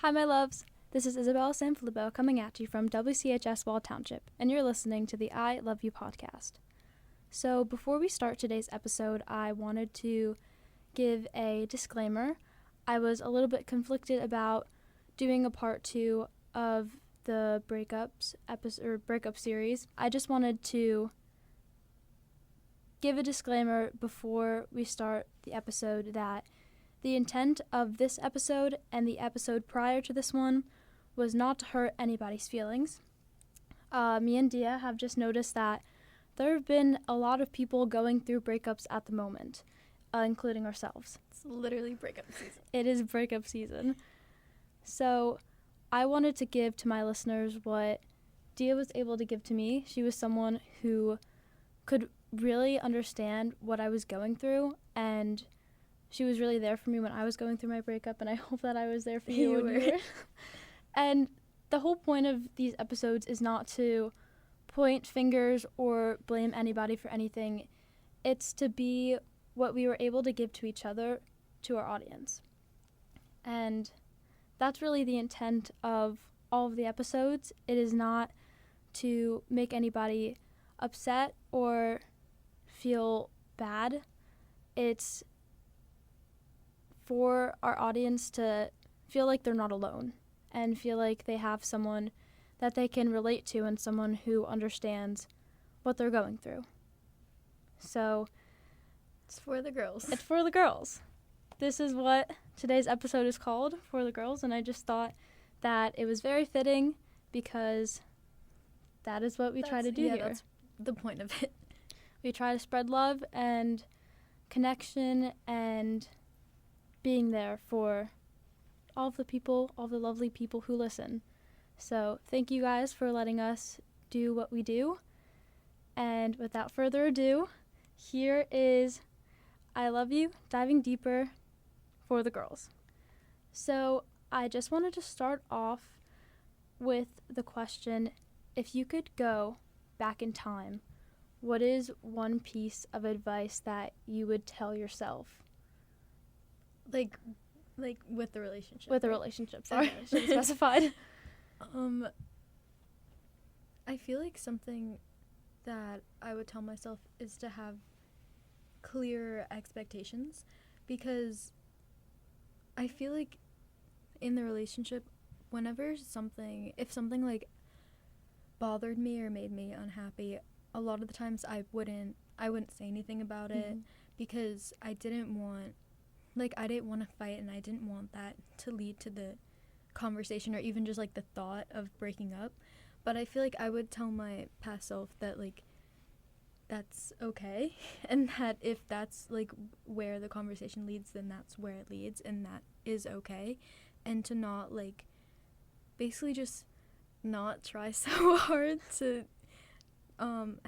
Hi, my loves. This is Isabella Sanfilippo coming at you from WCHS Wall Township, and you're listening to the I Love You podcast. So, before we start today's episode, I wanted to give a disclaimer. I was a little bit conflicted about doing a part 2 of the breakups episode or breakup series. I just wanted to give a disclaimer before we start the episode that the intent of this episode and the episode prior to this one was not to hurt anybody's feelings. Me and Dia have just noticed that there have been a lot of people going through breakups at the moment, including ourselves. It's literally breakup season. It is breakup season. So I wanted to give to my listeners what Dia was able to give to me. She was someone who could really understand what I was going through, and she was really there for me when I was going through my breakup, and I hope that I was there for you when you were. And the whole point of these episodes is not to point fingers or blame anybody for anything. It's to be what we were able to give to each other, to our audience. And that's really the intent of all of the episodes. It is not to make anybody upset or feel bad. It's for our audience to feel like they're not alone and feel like they have someone that they can relate to and someone who understands what they're going through. So it's for the girls. It's for the girls. This is what today's episode is called, For the Girls, and I just thought that it was very fitting because that is what we try to do here. That's the point of it. We try to spread love and connection and being there for all of the people, all the lovely people who listen. So thank you guys for letting us do what we do. And without further ado, here is I Love You, Diving Deeper for the Girls. So I just wanted to start off with the question, if you could go back in time, what is one piece of advice that you would tell yourself? Like with the relationship. With the relationship, sorry. I should have specified. I feel like something that I would tell myself is to have clear expectations, because I feel like in the relationship, if something like bothered me or made me unhappy, a lot of the times I wouldn't say anything about it because I didn't want to fight, and I didn't want that to lead to the conversation or even just like the thought of breaking up. But I feel like I would tell my past self that like that's okay, and that if that's like where the conversation leads, then that's where it leads, and that is okay, and to not like basically just not try so hard to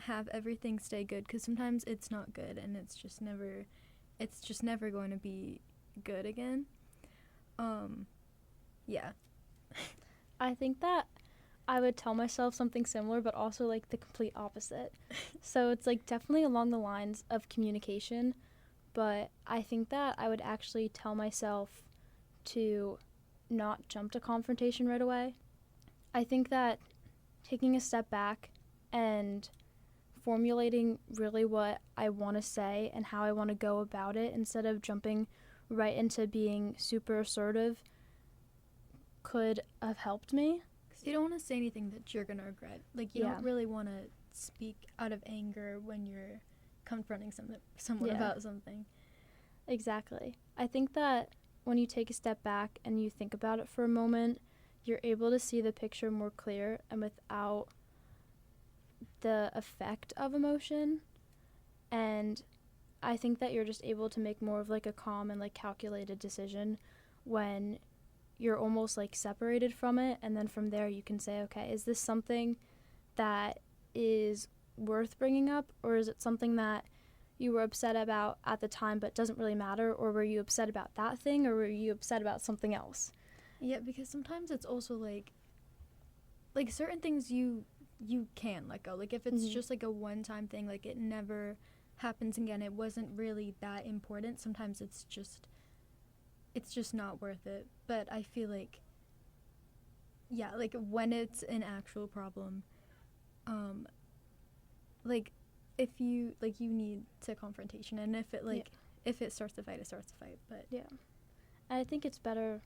have everything stay good, because sometimes it's not good and it's just never going to be good again. Yeah. I think that I would tell myself something similar, but also like the complete opposite. So it's like definitely along the lines of communication, but I think that I would actually tell myself to not jump to confrontation right away. I think that taking a step back and formulating really what I want to say and how I want to go about it instead of jumping right into being super assertive could have helped me. Because you don't want to say anything that you're going to regret. Like, you don't really want to speak out of anger when you're confronting someone about something. Exactly. I think that when you take a step back and you think about it for a moment, you're able to see the picture more clear and without the effect of emotion. And I think that you're just able to make more of like a calm and like calculated decision when you're almost like separated from it, and then from there you can say, okay, is this something that is worth bringing up, or is it something that you were upset about at the time but doesn't really matter, or were you upset about that thing, or were you upset about something else? Yeah, because sometimes it's also like certain things you can let go. Like if it's just like a one-time thing, like it never happens again, it wasn't really that important, sometimes it's just not worth it. But I feel like yeah, like when it's an actual problem, like if you like you need to confrontation, and if it like if it starts to fight, it starts to fight. But I think it's better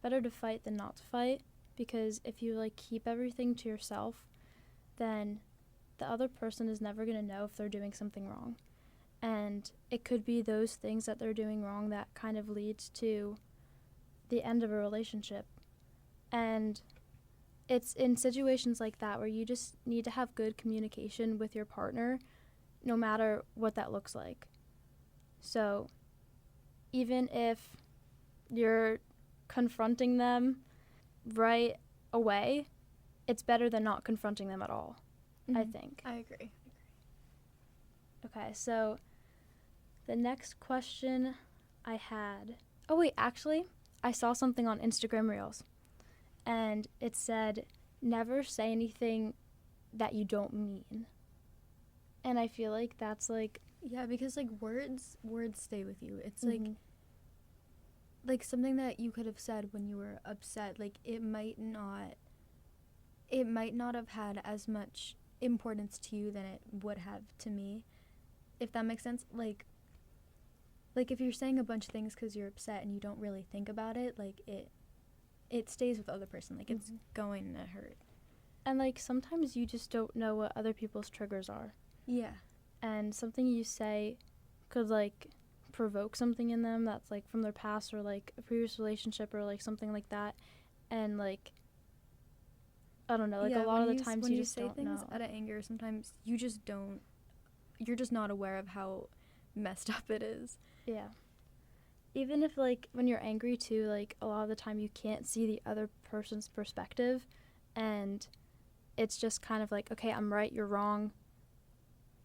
to fight than not to fight, because if you like keep everything to yourself, then the other person is never going to know if they're doing something wrong. And it could be those things that they're doing wrong that kind of leads to the end of a relationship. And it's in situations like that where you just need to have good communication with your partner, no matter what that looks like. So even if you're confronting them right away, it's better than not confronting them at all, I think. I agree. Okay, so the next question I had... Oh, wait, actually, I saw something on Instagram Reels, and it said, never say anything that you don't mean. And I feel like that's like... Yeah, because like words stay with you. It's like something that you could have said when you were upset, like it might not have had as much importance to you than it would have to me, if that makes sense. Like if you're saying a bunch of things because you're upset and you don't really think about it, like it stays with the other person, like it's going to hurt. And like sometimes you just don't know what other people's triggers are. Yeah. And something you say could like provoke something in them that's like from their past, or like a previous relationship, or like something like that. And like, I don't know, like a lot of the times when you you just say don't things know. out of anger, sometimes you're just not aware of how messed up it is. Yeah. Even if like when you're angry too, like a lot of the time you can't see the other person's perspective, and it's just kind of like, okay, I'm right, you're wrong.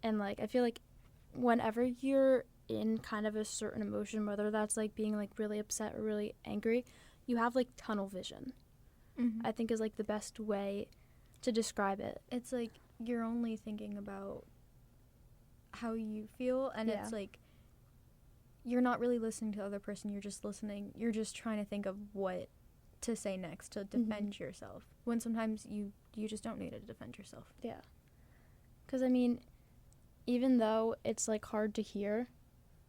And like I feel like whenever you're in kind of a certain emotion, whether that's like being like really upset or really angry, you have like tunnel vision. I think is like the best way to describe it. It's like you're only thinking about how you feel, and it's like you're not really listening to the other person, you're just trying to think of what to say next to defend yourself, when sometimes you just don't need to defend yourself. Yeah. Because I mean, even though it's like hard to hear,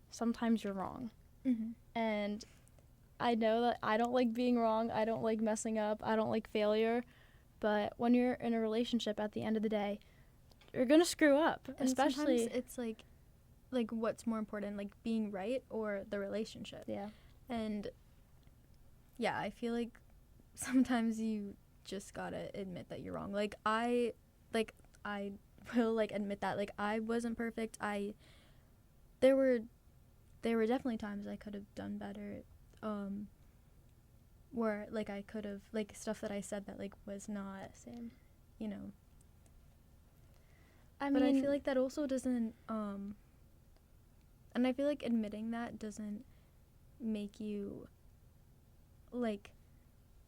sometimes you're wrong. And I know that I don't like being wrong, I don't like messing up, I don't like failure, but when you're in a relationship, at the end of the day, you're gonna screw up. And especially sometimes it's like what's more important, like being right or the relationship. Yeah. And yeah, I feel like sometimes you just gotta admit that you're wrong. Like I will like admit that like I wasn't perfect. There were definitely times I could have done better, where like I could have like stuff that I said that like was not same. you know. But I feel like that also doesn't and I feel like admitting that doesn't make you like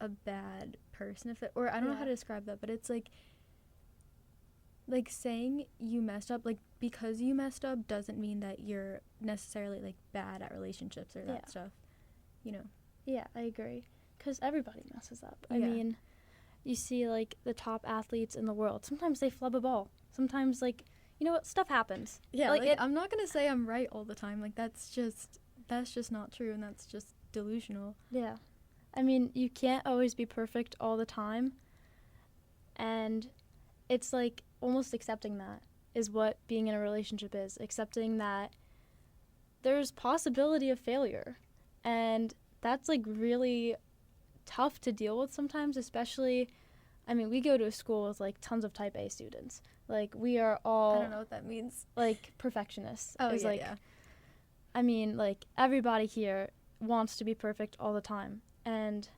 a bad person, or I don't know how to describe that, but it's like saying you messed up, like because you messed up doesn't mean that you're necessarily like bad at relationships or that stuff, you know. Yeah, I agree, because everybody messes up. I mean, you see like the top athletes in the world, sometimes they flub a ball, sometimes like, you know what, stuff happens. Yeah, like I'm not gonna say I'm right all the time, like that's just not true, and that's just delusional. Yeah. I mean, you can't always be perfect all the time, and it's like almost accepting that is what being in a relationship is. Accepting that there's possibility of failure, and that's like really tough to deal with sometimes, especially, I mean, we go to a school with like tons of type A students. Like we are all, I don't know what that means. Like perfectionists. Oh, is yeah, like, yeah. I mean, like everybody here wants to be perfect all the time. And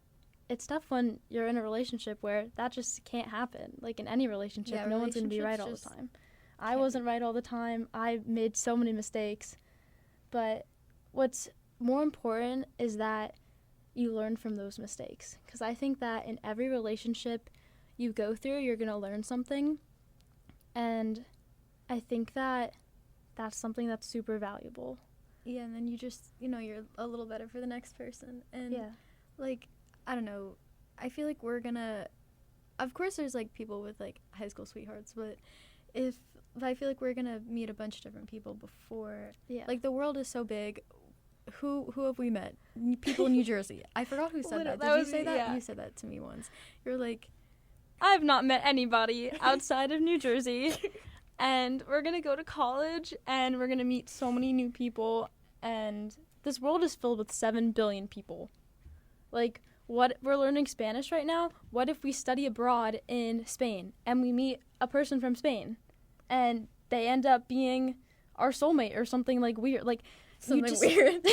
it's tough when you're in a relationship where that just can't happen. Like in any relationship, no one's going to be right all the time. I wasn't right all the time. I made so many mistakes. But what's more important is that you learn from those mistakes. Because I think that in every relationship you go through, you're going to learn something. And I think that that's something that's super valuable. Yeah, and then you just, you're a little better for the next person. And like, I don't know, I feel like we're gonna of course there's like people with like high school sweethearts, but if I feel like we're gonna meet a bunch of different people before, like the world is so big. Who have we met? People in New Jersey. I forgot who said that. Did you say that? Yeah. You said that to me once. You're like, I've not met anybody outside of New Jersey, and we're gonna go to college, and we're gonna meet so many new people, and this world is filled with 7 billion people. Like, what, we're learning Spanish right now? What if we study abroad in Spain, and we meet a person from Spain, and they end up being our soulmate or something like weird? Like, something weird.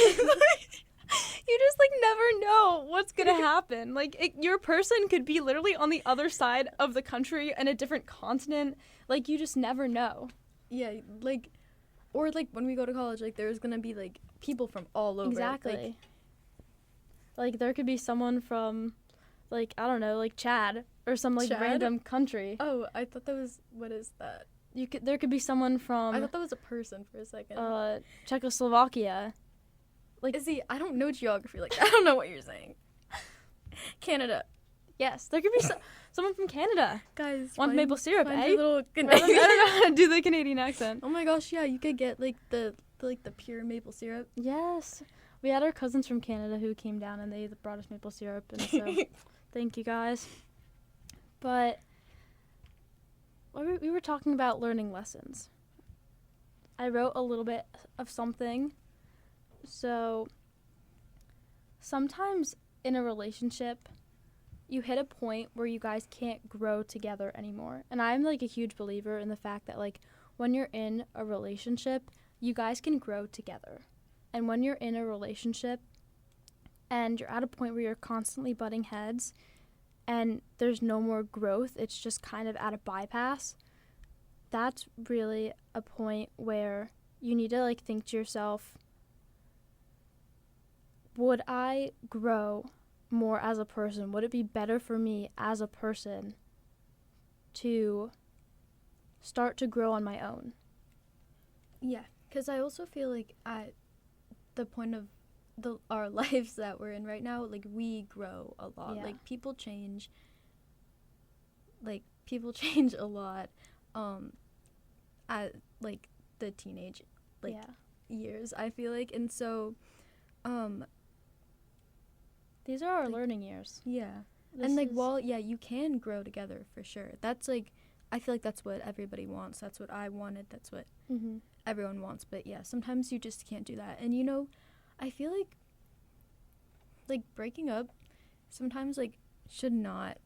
You just, like, never know what's gonna happen. Like, your person could be literally on the other side of the country in a different continent. Like, you just never know. Yeah, like, or, like, when we go to college, like, there's gonna be, like, people from all over. Exactly. Like, there could be someone from, like, I don't know, like, Chad or some, like, Chad? random country. Oh, I thought that was, what is that? There could be someone from I thought that was a person for a second. Czechoslovakia. Like, Izzy, I don't know geography. Like, I don't know what you're saying. Canada. Yes, there could be someone from Canada. Guys, Want maple syrup, find eh? your little I don't know how to do the Canadian accent. Oh my gosh, yeah, you could get, like, the pure maple syrup. Yes. We had our cousins from Canada who came down, and they brought us maple syrup, and so thank you guys. But we were talking about learning lessons. I wrote a little bit of something. So sometimes in a relationship, you hit a point where you guys can't grow together anymore. And I'm, like, a huge believer in the fact that, like, when you're in a relationship, you guys can grow together. And when you're in a relationship and you're at a point where you're constantly butting heads and there's no more growth, it's just kind of at a bypass, that's really a point where you need to, like, think to yourself, would I grow more as a person? Would it be better for me as a person to start to grow on my own? Yeah, because I also feel like at the point of our lives that we're in right now, like, we grow a lot. Yeah. Like, people change. Like, people change a lot at, like, the teenage, like, years, I feel like. And so, these are our like, learning years. Yeah. And, like, while, yeah, you can grow together for sure. That's, like, I feel like that's what everybody wants. That's what I wanted. That's what everyone wants. But, yeah, sometimes you just can't do that. And, you know, I feel like, breaking up sometimes, like, should not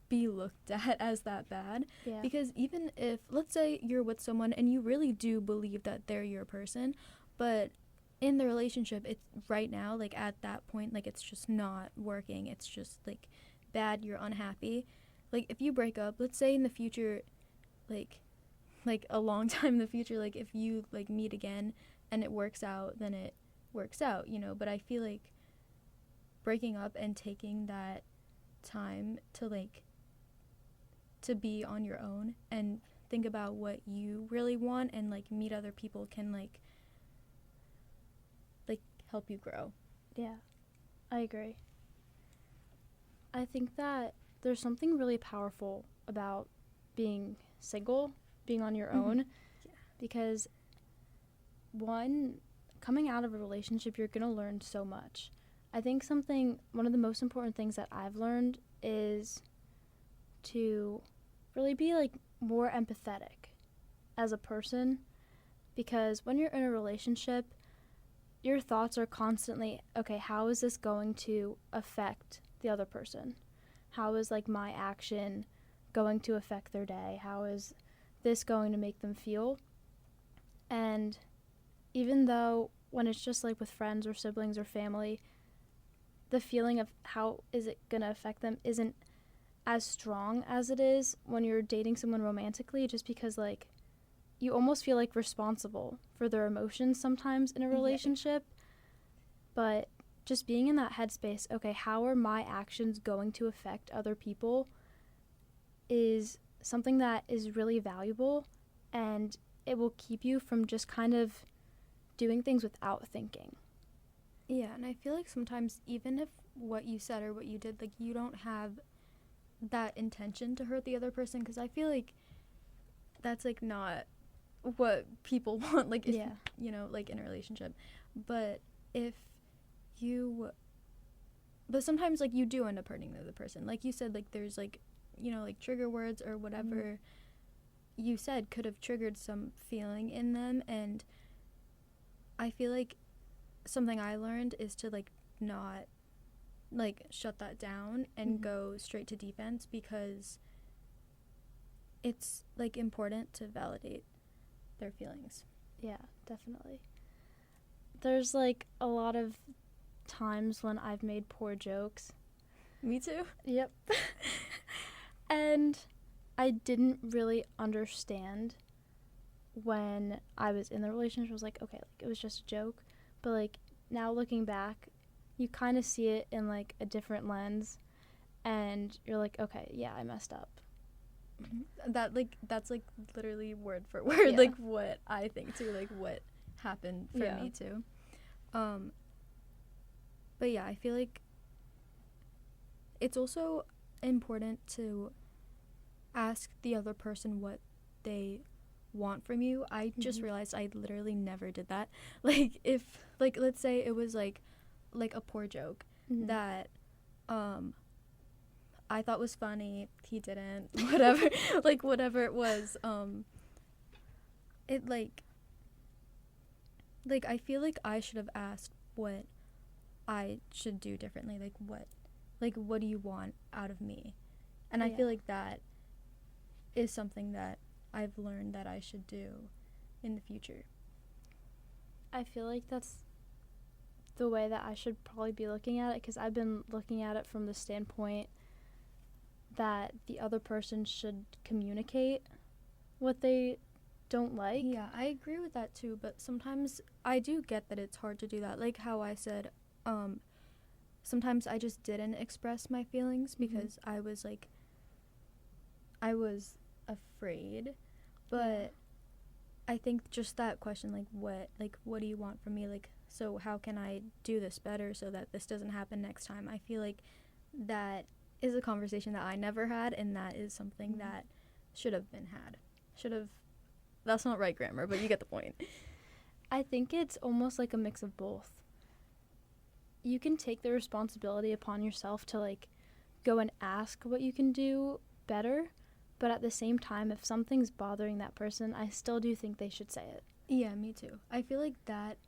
be looked at as that bad. Yeah. Because even if, let's say you're with someone and you really do believe that they're your person, but in the relationship, it's right now, like, at that point, like, it's just not working. It's just, like, bad. You're unhappy. Like, if you break up, let's say in the future, like a long time in the future, like, if you, like, meet again and it works out, then it works out, you know. But I feel like breaking up and taking that time to, like, to be on your own and think about what you really want and, like, meet other people can, like help you grow. Yeah, I agree. I think that there's something really powerful about being single, being on your own, because coming out of a relationship, you're going to learn so much. I think one of the most important things that I've learned is to really be, like, more empathetic as a person, because when you're in a relationship, your thoughts are constantly, okay, how is this going to affect the other person? How is, like, my action going to affect their day? How is this going to make them feel? And even though when it's just, like, with friends or siblings or family, the feeling of how is it going to affect them isn't as strong as it is when you're dating someone romantically, just because, like, you almost feel, like, responsible for their emotions sometimes in a relationship. But just being in that headspace, okay, how are my actions going to affect other people, is something that is really valuable, and it will keep you from just kind of doing things without thinking. Yeah, and I feel like sometimes even if what you said or what you did, like, you don't have that intention to hurt the other person, because I feel like that's like not what people want, like if, you know, like in a relationship. But if you, but sometimes like you do end up hurting the other person, like you said, like there's like, you know, like trigger words or whatever you said could have triggered some feeling in them. And I feel like something I learned is to like not like shut that down and go straight to defense, because it's like important to validate their feelings. Yeah, definitely. There's like a lot of times when I've made poor jokes. Me too. Yep. And I didn't really understand when I was in the relationship. I was like, okay, like it was just a joke. But like now looking back, you kind of see it in like a different lens, and you're like, okay, yeah, I messed up. That like that's like literally word for word like what I think too, like what happened for me too. But yeah, I feel like it's also important to ask the other person what they want from you. I just realized I literally never did that. Like if like let's say it was like a poor joke that I thought was funny, he didn't, whatever, like whatever it was, it like I feel like I should have asked what I should do differently, like what do you want out of me? And I feel like that is something that I've learned that I should do in the future. I feel like that's the way that I should probably be looking at it, because I've been looking at it from the standpoint that the other person should communicate what they don't like. Yeah, I agree with that too, but sometimes I do get that it's hard to do that. Like how I said, sometimes I just didn't express my feelings because I was afraid. But I think just that question, like what do you want from me? Like, so how can I do this better so that this doesn't happen next time? I feel like that is a conversation that I never had, and that is something that should have been had. That's not right grammar, but you get the point. I think it's almost like a mix of both. You can take the responsibility upon yourself to like go and ask what you can do better, but at the same time, if something's bothering that person, I still do think they should say it. Yeah, me too. I feel like that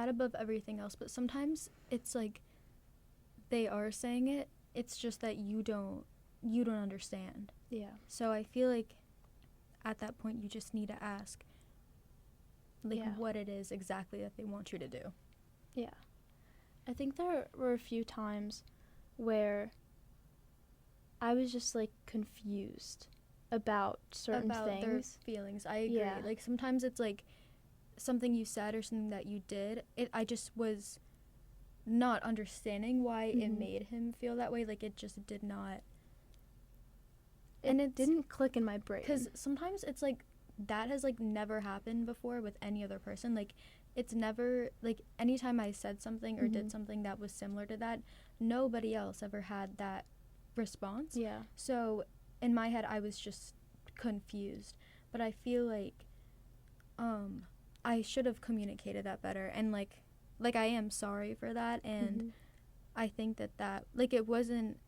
above everything else, but sometimes it's like they are saying it, it's just that you don't understand. Yeah. So I feel like at that point you just need to ask like what it is exactly that they want you to do. Yeah. I think there were a few times where I was just like confused about certain things. Their feelings. I agree. Yeah. Like sometimes it's like something you said or something that you did. I just was not understanding why it made him feel that way. Like it just did not. And it didn't click in my brain. Because sometimes it's like that has like never happened before with any other person. Like it's never like anytime I said something or did something that was similar to that, nobody else ever had that response. Yeah. So in my head I was just confused. But I feel like I should have communicated that better, and like I am sorry for that, and I think that like it wasn't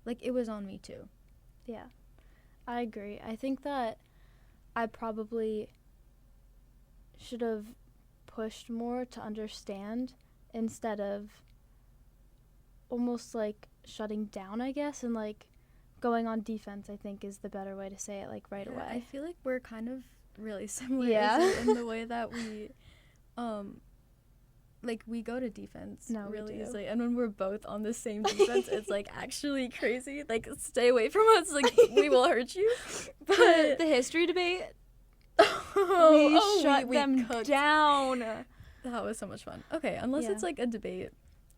like it was on me too. Yeah. I agree. I think that I probably should have pushed more to understand instead of almost like shutting down, I guess, and like going on defense, I think is the better way to say it, like right away. I feel like we're kind of really similar in the way that we like we go to defense really easily, and when we're both on the same defense it's like actually crazy. Like stay away from us, like we will hurt you. But the history debate, we shut them down. That was so much fun. Okay, unless it's like a debate,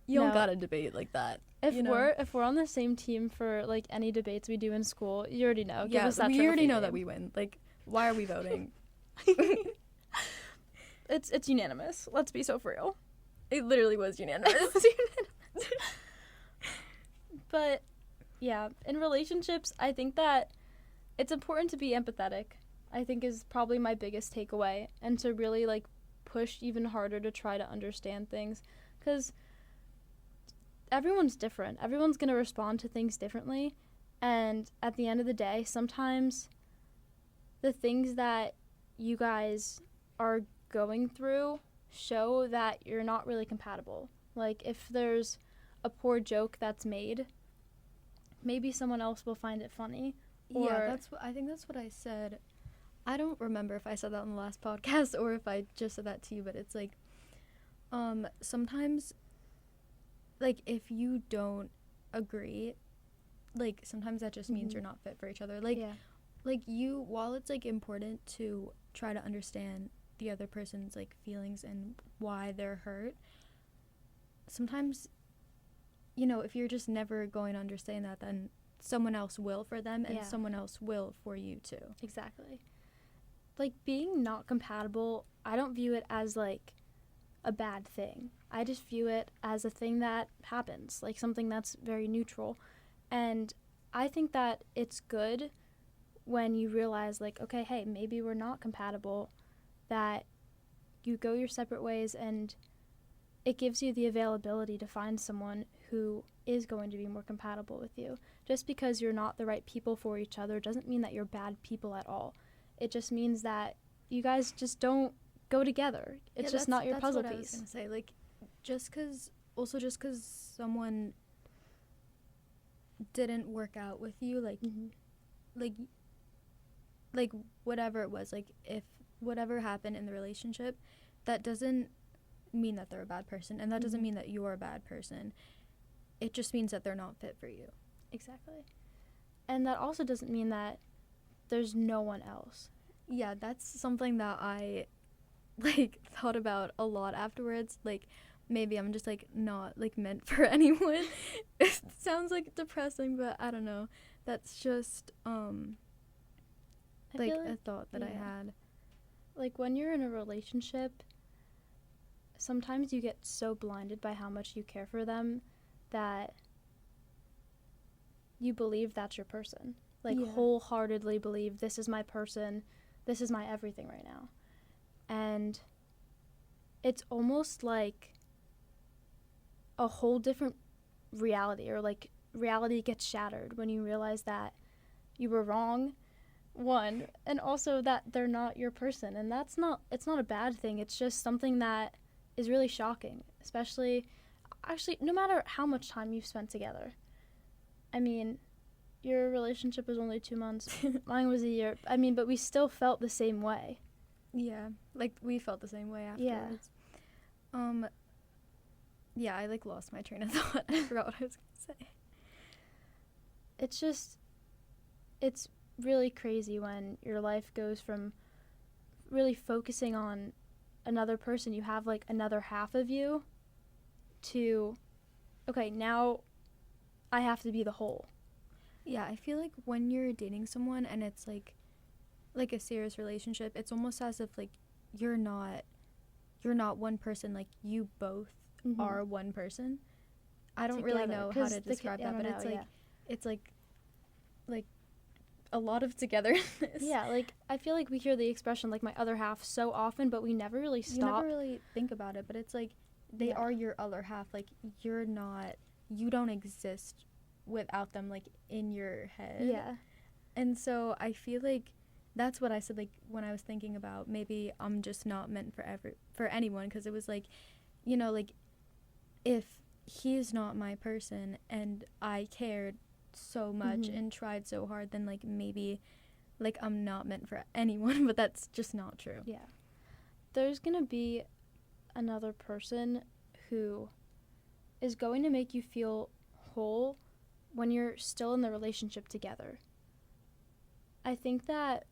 you don't gotta debate like that. If we're on the same team for like any debates we do in school, you already know. Give us that we already know name. that we win. Like, why are we voting? It's unanimous. Let's be so for real. It literally was unanimous. But Yeah, in relationships, I think that it's important to be empathetic. I think is probably my biggest takeaway, and to really like push even harder to try to understand things, because everyone's different. Everyone's going to respond to things differently, and at the end of the day, sometimes the things that you guys are going through show that you're not really compatible. Like if there's a poor joke that's made, maybe someone else will find it funny. Yeah, I think that's what I said. I don't remember if I said that on the last podcast or if I just said that to you, but it's like sometimes like if you don't agree, like sometimes that just means you're not fit for each other. Like like you, while it's like important to try to understand the other person's like feelings and why they're hurt, sometimes, you know, if you're just never going to understand that, then someone else will for them and someone else will for you too. Exactly. Like being not compatible, I don't view it as like a bad thing. I just view it as a thing that happens, like something that's very neutral. And I think that it's good when you realize like, okay, hey, maybe we're not compatible, that you go your separate ways, and it gives you the availability to find someone who is going to be more compatible with you. Just because you're not the right people for each other doesn't mean that you're bad people at all. It just means that you guys just don't go together. It's just not your puzzle piece. That's what I was going to say. Like, just because someone didn't work out with you, like, like whatever it was, like if whatever happened in the relationship, that doesn't mean that they're a bad person, and that doesn't mean that you're a bad person. It just means that they're not fit for you. Exactly. And that also doesn't mean that there's no one else. Yeah, that's something that I like thought about a lot afterwards. Like maybe I'm just like not like meant for anyone. It sounds like depressing, but I don't know. That's just like a thought that I had. Like when you're in a relationship, sometimes you get so blinded by how much you care for them that you believe that's your person. Like wholeheartedly believe, this is my person, this is my everything right now. And it's almost like a whole different reality, or like reality gets shattered when you realize that you were wrong, one, and also that they're not your person. And it's not a bad thing. It's just something that is really shocking, especially actually no matter how much time you've spent together. I mean, your relationship was only 2 months. Mine was a year. I mean, but we still felt the same way. Yeah, like we felt the same way afterwards. Yeah, I like lost my train of thought. I forgot what I was gonna say. It's really crazy when your life goes from really focusing on another person, you have like another half of you, to, okay, now I have to be the whole. Yeah, I feel like when you're dating someone and it's like a serious relationship, it's almost as if like you're not one person, like you both are one person. I don't really know how to describe that, but it's like a lot of togetherness. Yeah, like I feel like we hear the expression like my other half so often, but we never really stop. You never really think about it, but it's like they are your other half. Like you don't exist without them, like in your head. Yeah. And so I feel like that's what I said, like when I was thinking about maybe I'm just not meant for anyone, because it was like, you know, like if he's not my person and I cared so much and tried so hard, then like maybe like I'm not meant for anyone. But that's just not true. Yeah, there's gonna be another person who is going to make you feel whole when you're still in the relationship together. I think that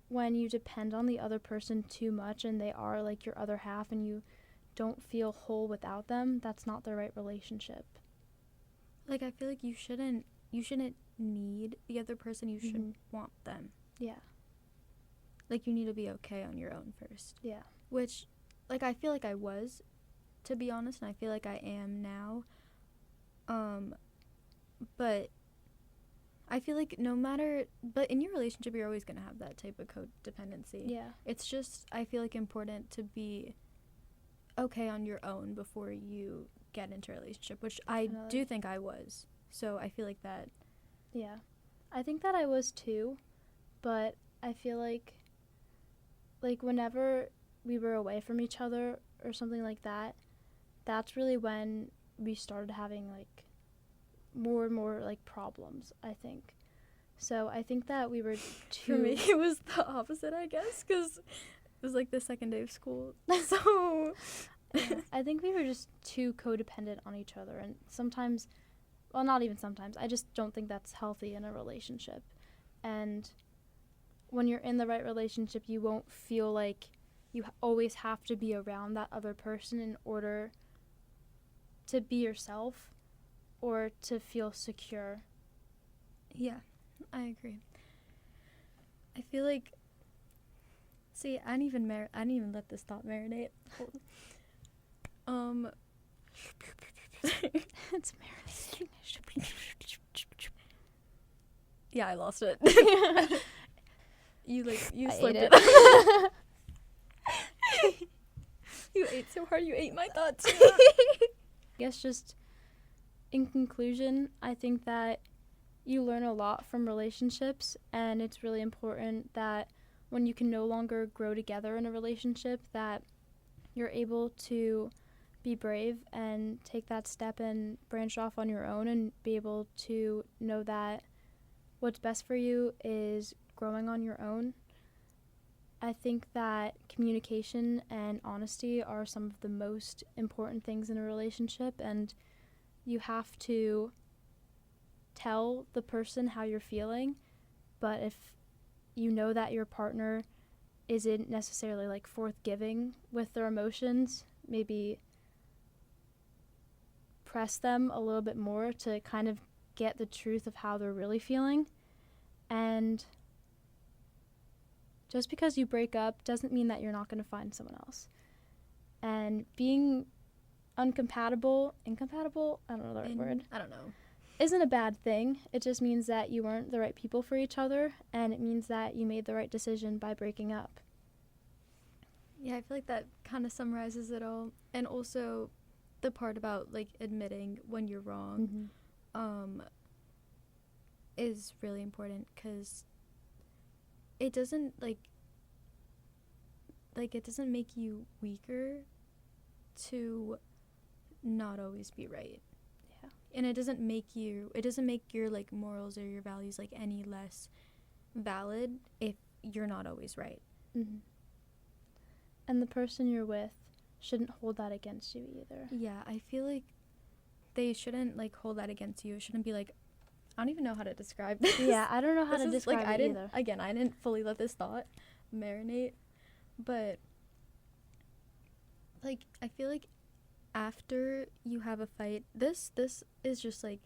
when you depend on the other person too much and they are like your other half and you don't feel whole without them, that's not the right relationship. Like I feel like you shouldn't need the other person, you should want them. Yeah. Like you need to be okay on your own first. Yeah. Which like I feel like I was, to be honest, and I feel like I am now. But I feel like but in your relationship, you're always going to have that type of codependency. Yeah. It's just, I feel like, important to be okay on your own before you get into a relationship, which I do think I was. So I feel like that. Yeah. I think that I was too, but I feel like whenever we were away from each other or something like that, that's really when we started having like more and more like problems, I think. So I think that we were too. For me, it was the opposite, I guess, because it was like the second day of school. So Yeah, I think we were just too codependent on each other, and sometimes, well, not even sometimes, I just don't think that's healthy in a relationship. And when you're in the right relationship, you won't feel like you always have to be around that other person in order to be yourself or to feel secure. Yeah, I agree. I feel like, see, I didn't even let this thought marinate. It's marinating. Yeah, I lost it. You I slipped ate it. You ate so hard, you ate my thoughts. I guess just in conclusion, I think that you learn a lot from relationships, and it's really important that when you can no longer grow together in a relationship, that you're able to be brave and take that step and branch off on your own and be able to know that what's best for you is growing on your own. I think that communication and honesty are some of the most important things in a relationship, and you have to tell the person how you're feeling, but if you know that your partner isn't necessarily like forthgiving with their emotions, maybe press them a little bit more to kind of get the truth of how they're really feeling. And just because you break up doesn't mean that you're not going to find someone else. And being incompatible, I don't know the right word. I don't know. Isn't a bad thing. It just means that you weren't the right people for each other, and it means that you made the right decision by breaking up. Yeah, I feel like that kind of summarizes it all. And also the part about like admitting when you're wrong is really important, because it doesn't it doesn't make you weaker to not always be right. Yeah. And it doesn't make your like morals or your values like any less valid if you're not always right. And the person you're with shouldn't hold that against you either. Yeah, I feel like they shouldn't like hold that against you. It shouldn't be like, I don't even know how to describe this. Yeah, I don't know how to describe it either. I didn't fully let this thought marinate, but like I feel like after you have a fight, this is just like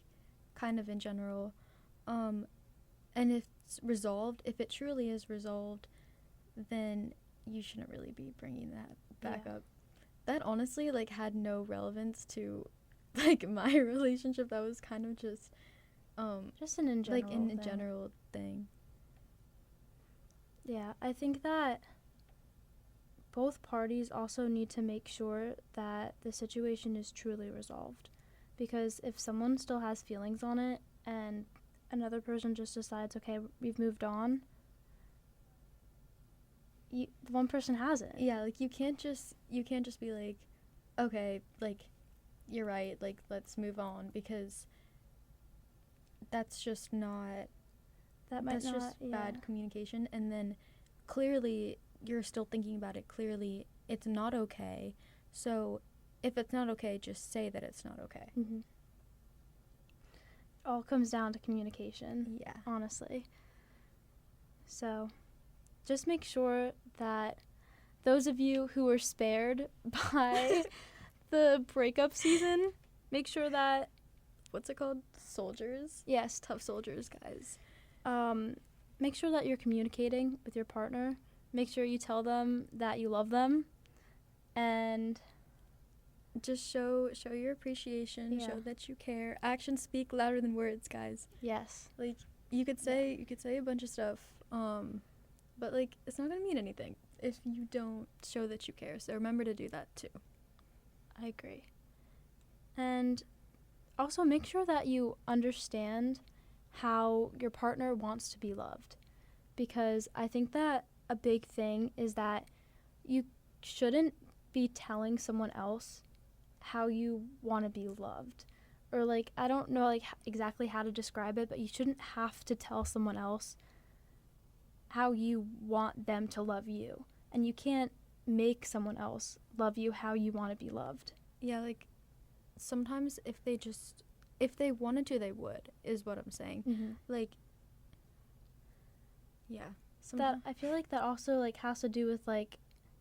kind of in general, and if it's resolved, if it truly is resolved, then you shouldn't really be bringing that back up. That honestly like had no relevance to like my relationship. That was kind of just an in general like in a general thing. Yeah, I think that both parties also need to make sure that the situation is truly resolved, because if someone still has feelings on it and another person just decides, okay, we've moved on, the one person hasn't. Yeah, like you can't just be like, okay, like you're right, like let's move on, because that's just not bad communication. And then clearly you're still thinking about it. Clearly it's not okay. So if it's not okay, just say that it's not okay. All comes down to communication. Yeah, honestly. So just make sure that those of you who were spared by the breakup season, make sure that, what's it called? Soldiers? Yes. Tough soldiers, guys. Make sure that you're communicating with your partner. Make sure you tell them that you love them, and just show your appreciation. Yeah. Show that you care. Actions speak louder than words, guys. Yes. Like, you could say a bunch of stuff, but like it's not gonna mean anything if you don't show that you care. So remember to do that too. I agree. And also make sure that you understand how your partner wants to be loved, because I think that a big thing is that you shouldn't be telling someone else how you want to be loved, or like I don't know like exactly how to describe it, but you shouldn't have to tell someone else how you want them to love you, and you can't make someone else love you how you want to be loved. Yeah, like sometimes if they wanted to, they would, is what I'm saying. Mm-hmm. Like, yeah. That I feel like that also like has to do with like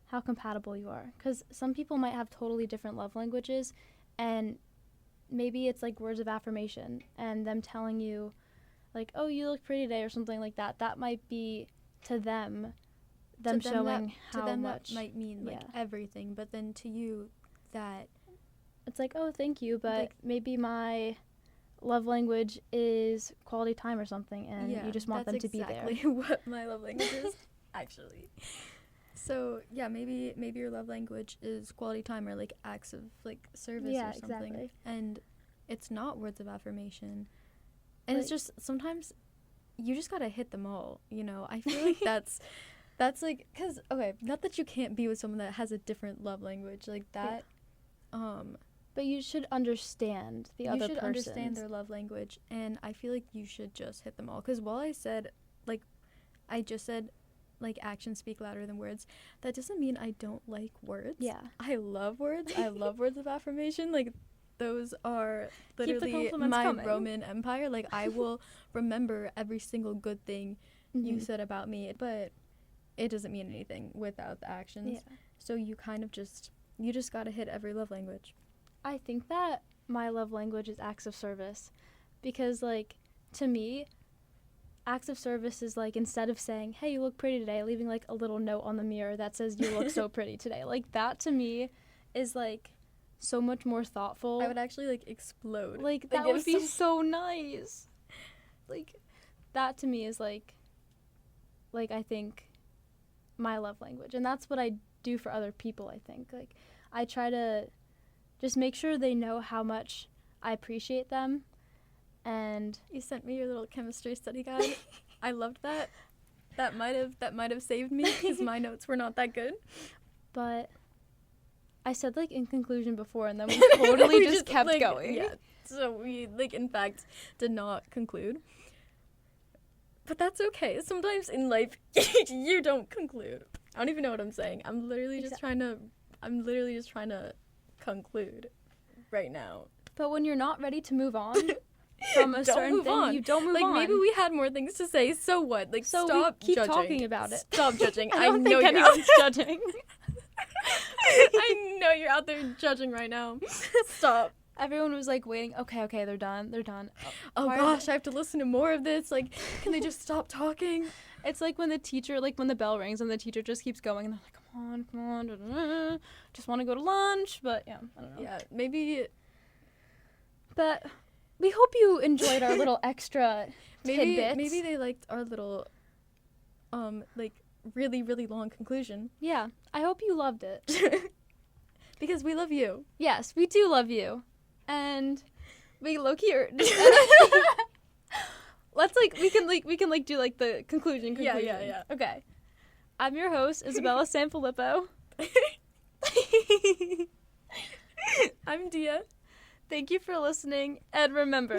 how compatible you are, because some people might have totally different love languages, and maybe it's like words of affirmation and them telling you like, oh, you look pretty today or something like that. That might be to them showing how to them much that might mean like everything, but then to you that it's like, oh, thank you, but like, maybe my love language is quality time or something, and you just want them to be there. That's exactly what my love language is, actually. So yeah, maybe your love language is quality time or like acts of like service or something. Exactly. And it's not words of affirmation. And it's just sometimes you just gotta hit them all. You know, I feel like that's like, cause okay, not that you can't be with someone that has a different love language like that. Yeah. But you should understand the other person. You should understand their love language, and I feel like you should just hit them all. Because while I just said, like, actions speak louder than words, that doesn't mean I don't like words. Yeah. I love words. I love words of affirmation. Like, those are literally my coming. Roman Empire. Like, I will remember every single good thing you said about me, but it doesn't mean anything without the actions. Yeah. So you kind of just gotta hit every love language. I think that my love language is acts of service, because like to me, acts of service is like, instead of saying, hey, you look pretty today, leaving like a little note on the mirror that says you look so pretty today. Like that to me is like so much more thoughtful. I would actually like explode. Like that would be so nice. Like that to me is like I think my love language, and that's what I do for other people. I think like I try to just make sure they know how much I appreciate them. And you sent me your little chemistry study guide. I loved that. That might have saved me, because my notes were not that good. But I said like in conclusion before, and then we totally just kept like, going. Yeah. So we like in fact did not conclude. But that's okay. Sometimes in life you don't conclude. I don't even know what I'm saying. I'm literally just trying to conclude right now. But when you're not ready to move on from a certain thing, you don't move on. Like maybe we had more things to say. So what? Like so stop we keep judging. Talking about it. Stop judging. I don't think anyone's judging. I know you're out there judging right now. Stop. Everyone was like waiting. Okay, they're done. Oh gosh, I have to listen to more of this. Like, can they just stop talking? It's like when the teacher, like when the bell rings and the teacher just keeps going, and they're like, come on, just want to go to lunch. But yeah, I don't know. Yeah, maybe. But we hope you enjoyed our little extra tidbits. Maybe they liked our little, like really, really long conclusion. Yeah, I hope you loved it. Because we love you. Yes, we do love you. And we low-key are let's we can do like the conclusion. Yeah. Okay. I'm your host, Isabella Sanfilippo. I'm Dia. Thank you for listening, and remember